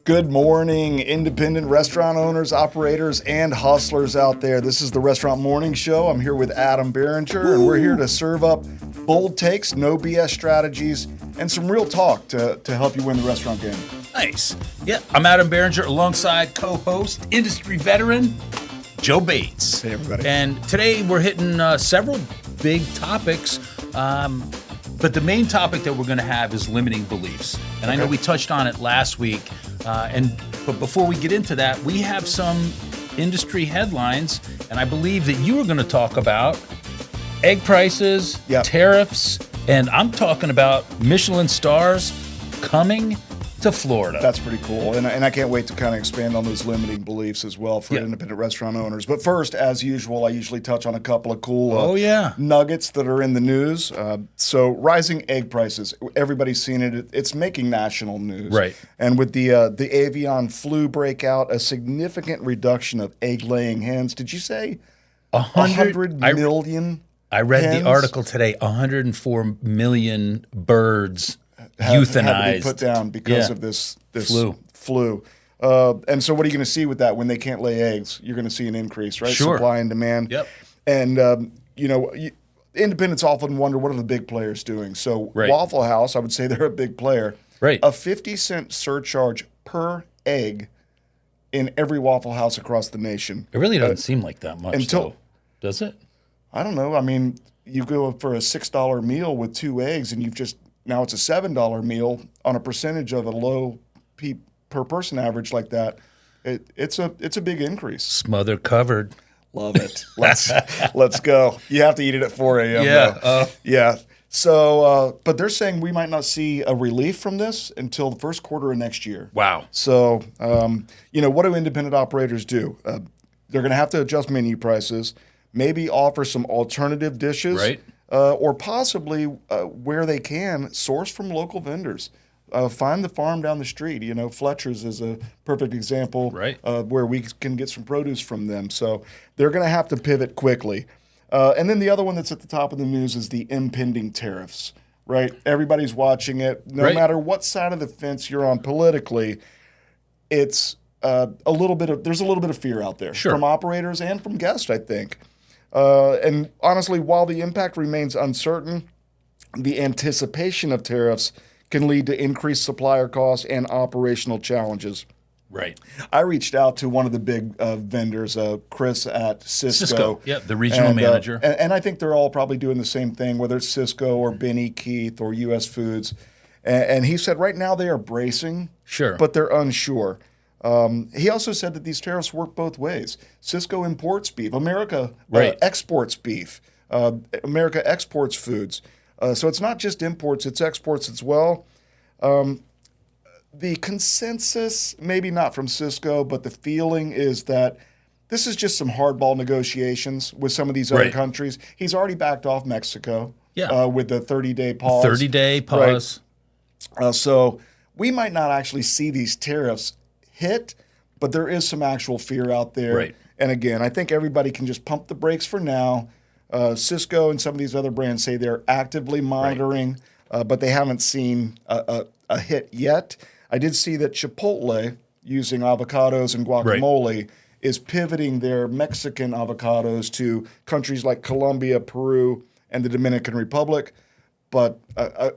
Good morning, independent restaurant owners, operators, and hustlers out there. This is the Restaurant Morning Show. I'm here with Adam Berenger, and we're here to serve up bold takes, no BS strategies, and some real talk to help you win the restaurant game. Nice. Yeah, I'm Adam Berenger alongside co-host, industry veteran, Joe Bates. Hey, everybody. And today we're hitting several big topics, but the main topic that we're going to have is limiting beliefs. And I know we touched on it last week. But before we get into that, we have some industry headlines, and I believe that you are going to talk about egg prices, tariffs, and I'm talking about Michelin stars coming to Florida. That's pretty cool, and I can't wait to kind of expand on those limiting beliefs as well for independent restaurant owners. But first, as usual, I usually touch on a couple of cool nuggets that are in the news. So rising egg prices, everybody's seen it. It's making national news. Right. And with the avian flu breakout, a significant reduction of egg-laying hens. Did you say 100 million I read hens? the article today, 104 million birds euthanized. Had to be put down because of this flu. And so what are you going to see with that when they can't lay eggs? You're going to see an increase, right? Sure. Supply and demand. Yep. And, independents often wonder, what are the big players doing? So Waffle House, I would say they're a big player. Right. A 50-cent surcharge per egg in every Waffle House across the nation. It really doesn't seem like that much, though. Does it? I don't know. I mean, you go for a $6 meal with 2 eggs, and now it's a $7 meal on a percentage of a low per person average like that. It's a big increase. Smother covered. Love it. Let's go. You have to eat it at 4 a.m. Yeah. Yeah. So, but they're saying we might not see a relief from this until the first quarter of next year. Wow. So, what do independent operators do? They're going to have to adjust menu prices, maybe offer some alternative dishes. Right. Or possibly, where they can, source from local vendors. Find the farm down the street. Fletcher's is a perfect example where we can get some produce from them. So they're going to have to pivot quickly. And then the other one that's at the top of the news is the impending tariffs, right? Everybody's watching it. No matter what side of the fence you're on politically, it's there's a little bit of fear out there from operators and from guests, I think. And honestly, while the impact remains uncertain, the anticipation of tariffs can lead to increased supplier costs and operational challenges. Right. I reached out to one of the big vendors, Chris at Cisco. The regional manager. And I think they're all probably doing the same thing, whether it's Cisco or Benny Keith or U.S. Foods. And he said right now they are bracing, but they're unsure. He also said that these tariffs work both ways. Cisco imports beef. America exports beef. America exports foods. So it's not just imports, it's exports as well. The consensus, maybe not from Cisco, but the feeling is that this is just some hardball negotiations with some of these other countries. He's already backed off Mexico with the 30-day pause. 30-day pause. Right. So we might not actually see these tariffs hit, but there is some actual fear out there. Right. And again, I think everybody can just pump the brakes for now. Cisco and some of these other brands say they're actively monitoring, but they haven't seen a hit yet. I did see that Chipotle, using avocados and guacamole, is pivoting their Mexican avocados to countries like Colombia, Peru, and the Dominican Republic. But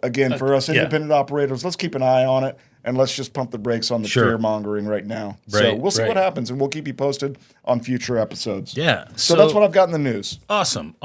again, for us independent operators, let's keep an eye on it. And let's just pump the brakes on the fear-mongering right now. So we'll see what happens, and we'll keep you posted on future episodes. Yeah. So that's what I've got in the news. Awesome.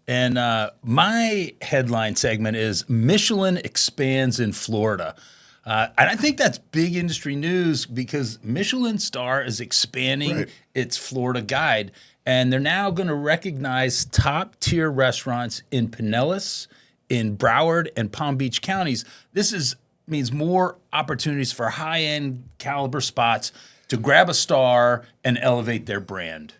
And my headline segment is Michelin expands in Florida. And I think that's big industry news because Michelin Star is expanding its Florida guide. And they're now going to recognize top-tier restaurants in Pinellas, in Broward, and Palm Beach counties. This means more opportunities for high-end caliber spots to grab a star and elevate their brand.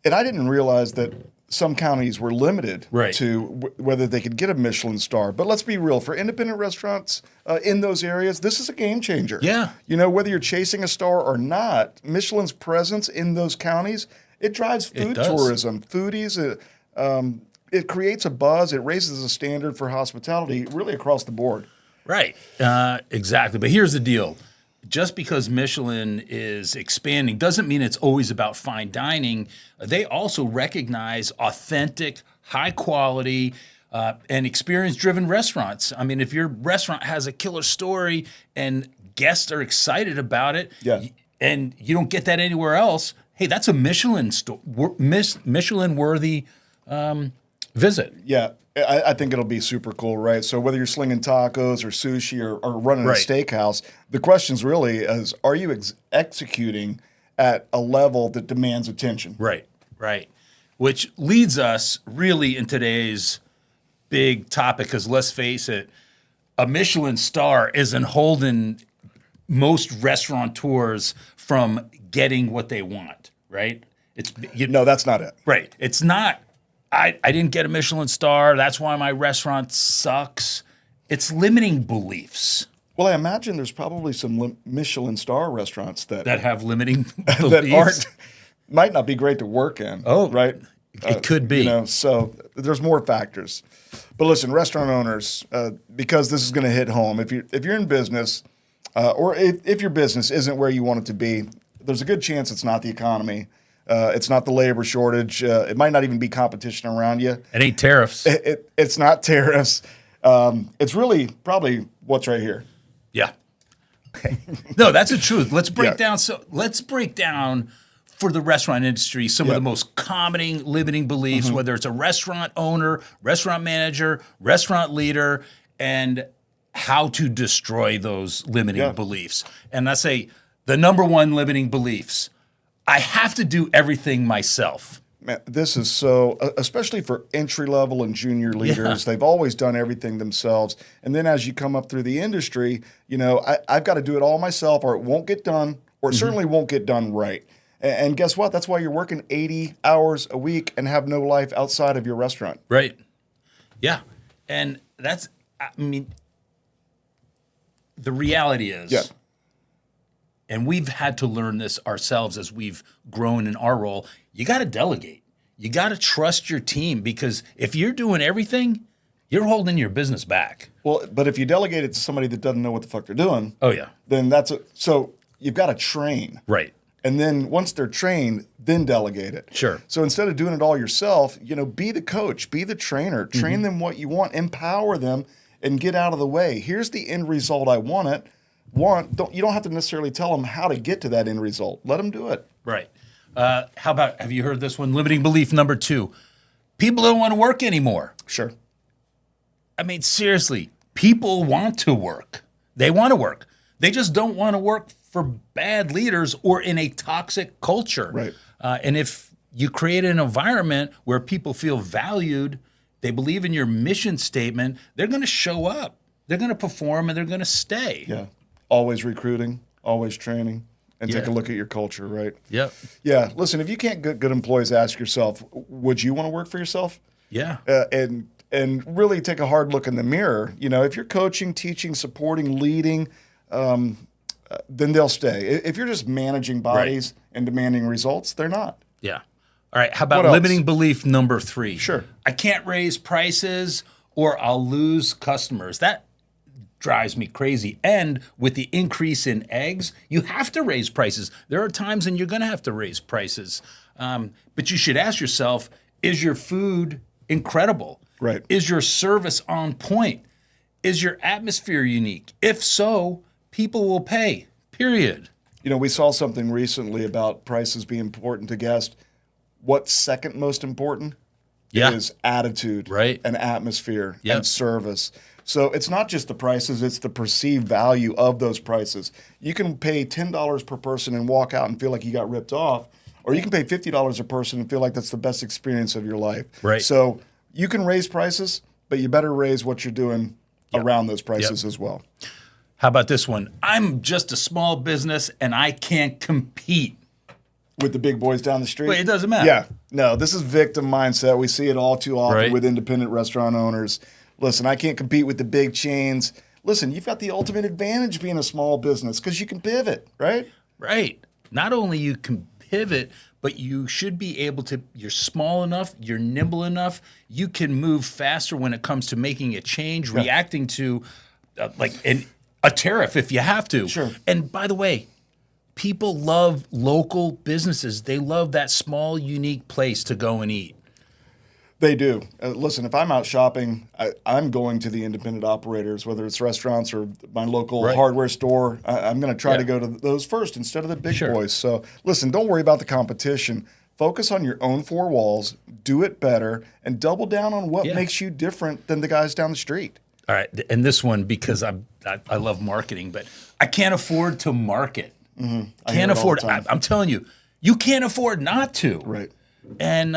And I didn't realize that some counties were limited to whether they could get a Michelin star. But let's be real. For independent restaurants in those areas, this is a game changer. Yeah. Whether you're chasing a star or not, Michelin's presence in those counties, it drives food tourism. Foodies, it creates a buzz. It raises the standard for hospitality really across the board. Right. Exactly. But here's the deal. just because Michelin is expanding doesn't mean it's always about fine dining. They also recognize authentic, high quality, and experience-driven restaurants. I mean, if your restaurant has a killer story and guests are excited about it, and you don't get that anywhere else, hey, that's a Michelin-worthy visit. Yeah, I think it'll be super cool, right? So whether you're slinging tacos or sushi or running a steakhouse, the question's really is, are you executing at a level that demands attention? Right. Which leads us really in today's big topic, because let's face it, a Michelin star isn't holding most restaurateurs from getting what they want, right? No, that's not it. Right. It's not, I didn't get a Michelin star, that's why my restaurant sucks. It's limiting beliefs. Well, I imagine there's probably some Michelin star restaurants that have limiting beliefs. that might not be great to work in. Oh, right? It could be. So there's more factors. But listen, restaurant owners, because this is going to hit home, if you're in business, or if your business isn't where you want it to be, there's a good chance it's not the economy. It's not the labor shortage. It might not even be competition around you. It ain't tariffs. It's not tariffs. It's really probably what's right here. Yeah. Okay. No, that's the truth. Let's break down. So let's break down for the restaurant industry some of the most common limiting beliefs, whether it's a restaurant owner, restaurant manager, restaurant leader, and how to destroy those limiting beliefs. And I say the number one limiting beliefs: I have to do everything myself. Man, this is so, especially for entry level and junior leaders, they've always done everything themselves. And then as you come up through the industry, I've got to do it all myself, or it won't get done, or it certainly won't get done right. And guess what? That's why you're working 80 hours a week and have no life outside of your restaurant. Right. Yeah. And that's, I mean, the reality is, and we've had to learn this ourselves as we've grown in our role, you got to delegate. You got to trust your team, because if you're doing everything, you're holding your business back. Well, but if you delegate it to somebody that doesn't know what the fuck they're doing, then so you've got to train. Right. And then once they're trained, then delegate it. Sure. So instead of doing it all yourself, be the coach, be the trainer, train them what you want, empower them, and get out of the way. Here's the end result I want. You don't have to necessarily tell them how to get to that end result. Let them do it. Right. How about, have you heard this one? Limiting belief number 2. People don't want to work anymore. Sure. I mean, seriously, people want to work. They want to work. They just don't want to work for bad leaders or in a toxic culture. Right. And if you create an environment where people feel valued, they believe in your mission statement, they're going to show up. They're going to perform, and they're going to stay. Yeah. Always recruiting, always training, and take a look at your culture, right? Yep. Yeah. Listen, if you can't get good employees, ask yourself, would you want to work for yourself? Yeah. And really take a hard look in the mirror. If you're coaching, teaching, supporting, leading, then they'll stay. If you're just managing bodies and demanding results, they're not. Yeah. All right. How about limiting belief number 3? Sure. I can't raise prices or I'll lose customers. That drives me crazy. And with the increase in eggs, you have to raise prices. There are times when you're going to have to raise prices. But you should ask yourself, is your food incredible? Right. Is your service on point? Is your atmosphere unique? If so, people will pay, period. We saw something recently about prices being important to guests. What's second most important is attitude and atmosphere and service. So it's not just the prices, it's the perceived value of those prices. You can pay $10 per person and walk out and feel like you got ripped off, or you can pay $50 a person and feel like that's the best experience of your life. Right. So you can raise prices, but you better raise what you're doing around those prices as well. How about this one? I'm just a small business and I can't compete with the big boys down the street. Wait, it doesn't matter. Yeah. No, this is victim mindset. We see it all too often with independent restaurant owners. Listen, I can't compete with the big chains. Listen, you've got the ultimate advantage being a small business because you can pivot, right? Right. Not only you can pivot, but you should be able to, you're small enough, you're nimble enough, you can move faster when it comes to making a change, reacting to, and a tariff if you have to. Sure. And by the way, people love local businesses. They love that small, unique place to go and eat. They do. Listen, if I'm out shopping, I'm going to the independent operators, whether it's restaurants or my local hardware store. I'm going to try to go to those first instead of the big boys. So listen, don't worry about the competition. Focus on your own four walls, do it better, and double down on what makes you different than the guys down the street. All right. And this one, because I love marketing, but I can't afford to market. Mm-hmm. Can't afford. I'm telling you, you can't afford not to. Right. And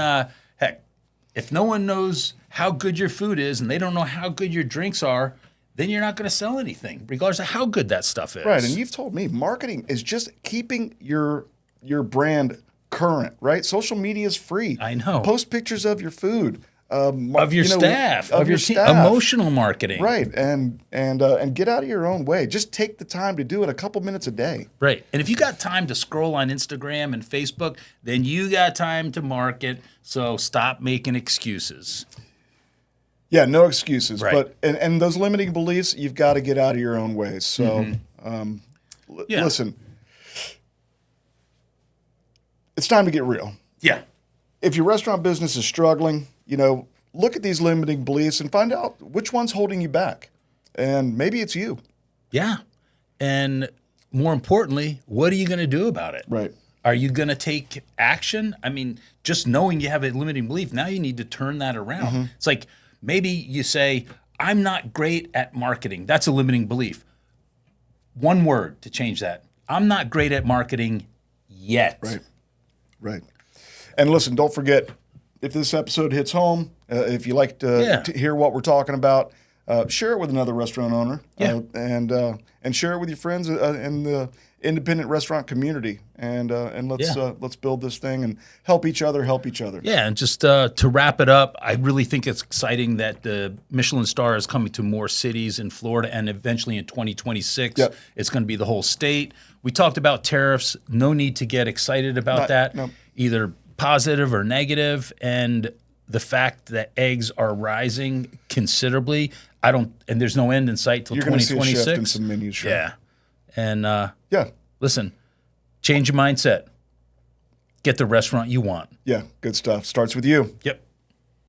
heck, if no one knows how good your food is and they don't know how good your drinks are, then you're not going to sell anything, regardless of how good that stuff is. Right. And you've told me marketing is just keeping your brand current, right? Social media is free. I know. Post pictures of your food. Of your staff, of your team, emotional marketing, right? And get out of your own way. Just take the time to do it a couple minutes a day, right? And if you got time to scroll on Instagram and Facebook, then you got time to market. So stop making excuses. Yeah, no excuses. Right. But and those limiting beliefs, you've got to get out of your own way. So, listen, it's time to get real. Yeah. If your restaurant business is struggling, look at these limiting beliefs and find out which one's holding you back. And maybe it's you. Yeah. And more importantly, what are you going to do about it? Right. Are you going to take action? I mean, just knowing you have a limiting belief, now you need to turn that around. Mm-hmm. It's like maybe you say, I'm not great at marketing. That's a limiting belief. One word to change that. I'm not great at marketing yet. Right. Right. And listen, don't forget, if this episode hits home, if you like to hear what we're talking about, share it with another restaurant owner, and share it with your friends in the independent restaurant community, and let's build this thing and help each other. Yeah, and just to wrap it up, I really think it's exciting that the Michelin star is coming to more cities in Florida, and eventually in 2026, it's going to be the whole state. We talked about tariffs. No need to get excited about that. Either positive or negative, and the fact that eggs are rising considerably, and there's no end in sight till 2026. You're going to see a shift in some menus. Sure. Yeah, and listen, change your mindset. Get the restaurant you want. Yeah, good stuff. Starts with you. Yep.